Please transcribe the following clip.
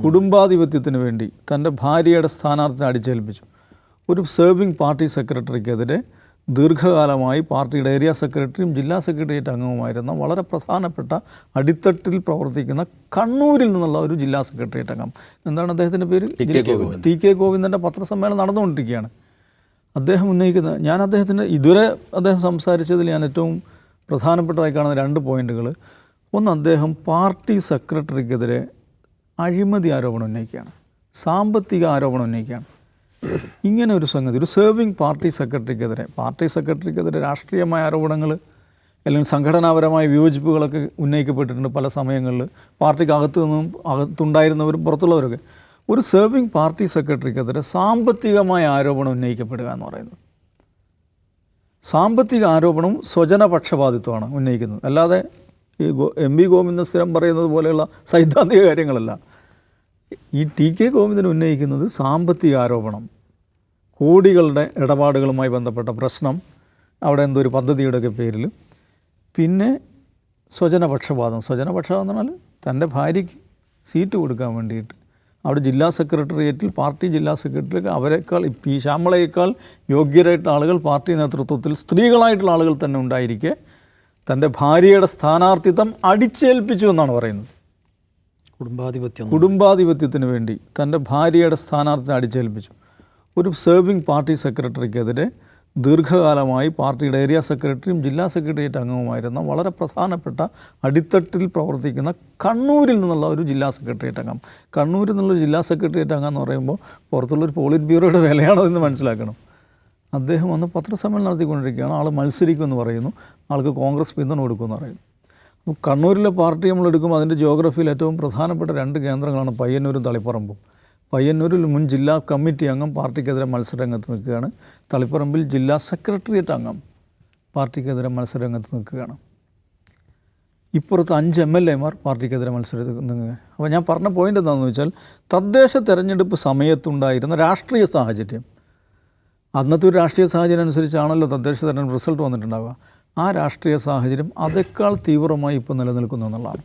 കുടുംബാധിപത്യത്തിന് വേണ്ടി തൻ്റെ ഭാര്യയുടെ സ്ഥാനാർത്ഥിയെ അടിച്ചേൽപ്പിച്ചു. ഒരു സേർവിംഗ് പാർട്ടി സെക്രട്ടറിക്കെതിരെ ദീർഘകാലമായി പാർട്ടിയുടെ ഏരിയ സെക്രട്ടറിയും ജില്ലാ സെക്രട്ടേറിയറ്റ് അംഗവുമായിരുന്ന വളരെ പ്രധാനപ്പെട്ട അടിത്തട്ടിൽ പ്രവർത്തിക്കുന്ന കണ്ണൂരിൽ നിന്നുള്ള ഒരു ജില്ലാ സെക്രട്ടേറിയറ്റ് അംഗം, എന്താണ് അദ്ദേഹത്തിൻ്റെ പേര്, ടി കെ ഗോവിന്ദൻ്റെ പത്രസമ്മേളനം നടന്നുകൊണ്ടിരിക്കുകയാണ്. അദ്ദേഹം ഉന്നയിക്കുന്നത്, ഞാൻ അദ്ദേഹത്തിൻ്റെ ഇതുവരെ അദ്ദേഹം സംസാരിച്ചതിൽ ഞാൻ ഏറ്റവും പ്രധാനപ്പെട്ടതായി കാണുന്ന 2 പോയിന്റുകൾ. ഒന്ന്, അദ്ദേഹം പാർട്ടി സെക്രട്ടറിക്കെതിരെ അഴിമതി ആരോപണം ഉന്നയിക്കുകയാണ്, സാമ്പത്തിക ആരോപണം ഉന്നയിക്കുകയാണ്. ഇങ്ങനെ ഒരു സംഗതി, ഒരു സേർവിംഗ് പാർട്ടി സെക്രട്ടറിക്കെതിരെ രാഷ്ട്രീയമായ ആരോപണങ്ങൾ അല്ലെങ്കിൽ സംഘടനാപരമായ വിയോജിപ്പുകളൊക്കെ ഉന്നയിക്കപ്പെട്ടിട്ടുണ്ട് പല സമയങ്ങളിൽ, പാർട്ടിക്കകത്തു നിന്നും അകത്തുണ്ടായിരുന്നവരും പുറത്തുള്ളവരൊക്കെ. ഒരു സേർവിംഗ് പാർട്ടി സെക്രട്ടറിക്കെതിരെ സാമ്പത്തികമായ ആരോപണം ഉന്നയിക്കപ്പെടുക എന്ന് പറയുന്നത്, സാമ്പത്തിക ആരോപണവും സ്വജനപക്ഷപാതിത്വമാണ് ഉന്നയിക്കുന്നത്, അല്ലാതെ ഈ എം വി ഗോവിന്ദൻ സ്ഥിരം പറയുന്നത് പോലെയുള്ള സൈദ്ധാന്തിക കാര്യങ്ങളല്ല. ഈ ടി കെ ഗോവിന്ദൻ ഉന്നയിക്കുന്നത് സാമ്പത്തിക ആരോപണം, കോടികളുടെ ഇടപാടുകളുമായി ബന്ധപ്പെട്ട പ്രശ്നം, അവിടെ എന്തോ ഒരു പദ്ധതിയുടെയൊക്കെ പേരിൽ. പിന്നെ സ്വജനപക്ഷപാതം എന്ന് പറഞ്ഞാൽ തൻ്റെ ഭാര്യയ്ക്ക് സീറ്റ് കൊടുക്കാൻ വേണ്ടിയിട്ട് അവിടെ ജില്ലാ സെക്രട്ടേറിയറ്റിൽ, പാർട്ടി ജില്ലാ സെക്രട്ടറിക്ക് അവരെക്കാൾ ഈ ശ്യാമളയേക്കാൾ യോഗ്യരായിട്ടുള്ള ആളുകൾ പാർട്ടി നേതൃത്വത്തിൽ സ്ത്രീകളായിട്ടുള്ള ആളുകൾ തന്നെ ഉണ്ടായിരിക്കെ തൻ്റെ ഭാര്യയുടെ സ്ഥാനാർത്ഥിത്വം അടിച്ചേൽപ്പിച്ചു എന്നാണ് പറയുന്നത്. കുടുംബാധിപത്യത്തിന് വേണ്ടി തൻ്റെ ഭാര്യയുടെ സ്ഥാനാർത്ഥിയെ അടിച്ചേൽപ്പിച്ചു. ഒരു സേർവിംഗ് പാർട്ടി സെക്രട്ടറിക്കെതിരെ ദീർഘകാലമായി പാർട്ടിയുടെ ഏരിയ സെക്രട്ടറിയും ജില്ലാ സെക്രട്ടേറിയറ്റ് അംഗവുമായിരുന്ന വളരെ പ്രധാനപ്പെട്ട അടിത്തട്ടിൽ പ്രവർത്തിക്കുന്ന കണ്ണൂരിൽ നിന്നുള്ള ഒരു ജില്ലാ സെക്രട്ടേറിയറ്റ് അംഗം. കണ്ണൂരിൽ നിന്നുള്ള ജില്ലാ സെക്രട്ടേറിയറ്റ് അംഗം എന്ന് പറയുമ്പോൾ പുറത്തുള്ളൊരു പോളിറ്റ് ബ്യൂറോയുടെ വിലയാണതെന്ന് മനസ്സിലാക്കണം. അദ്ദേഹം വന്ന് പത്രസമ്മേളനം നടത്തിക്കൊണ്ടിരിക്കുകയാണ്. ആൾ മത്സരിക്കുമെന്ന് പറയുന്നു, ആൾക്ക് കോൺഗ്രസ് പിന്തുണ കൊടുക്കുമെന്ന് പറയുന്നു. അപ്പോൾ കണ്ണൂരിലെ പാർട്ടി നമ്മളെടുക്കുമ്പോൾ അതിൻ്റെ ജിയോഗ്രഫിയിൽ ഏറ്റവും പ്രധാനപ്പെട്ട 2 കേന്ദ്രങ്ങളാണ് പയ്യന്നൂരും തളിപ്പറമ്പും. പയ്യന്നൂരിൽ മുൻ ജില്ലാ കമ്മിറ്റി അംഗം പാർട്ടിക്കെതിരെ മത്സരരംഗത്ത് നിൽക്കുകയാണ്. തളിപ്പറമ്പിൽ ജില്ലാ സെക്രട്ടേറിയറ്റ് അംഗം പാർട്ടിക്കെതിരെ മത്സരരംഗത്ത് നിൽക്കുകയാണ്. ഇപ്പുറത്ത് 5 MLA-മാർ പാർട്ടിക്കെതിരെ മത്സരത്തിൽ നിൽക്കുകയാണ്. അപ്പോൾ ഞാൻ പറഞ്ഞ പോയിൻ്റ് എന്താണെന്ന് വെച്ചാൽ, തദ്ദേശ തെരഞ്ഞെടുപ്പ് സമയത്തുണ്ടായിരുന്ന രാഷ്ട്രീയ സാഹചര്യം, അന്നത്തെ ഒരു രാഷ്ട്രീയ സാഹചര്യം അനുസരിച്ചാണല്ലോ തദ്ദേശ തെരഞ്ഞെടുപ്പ് റിസൾട്ട് വന്നിട്ടുണ്ടാവുക. ആ രാഷ്ട്രീയ സാഹചര്യം അതേക്കാൾ തീവ്രമായി ഇപ്പോൾ നിലനിൽക്കുന്നു എന്നുള്ളതാണ്.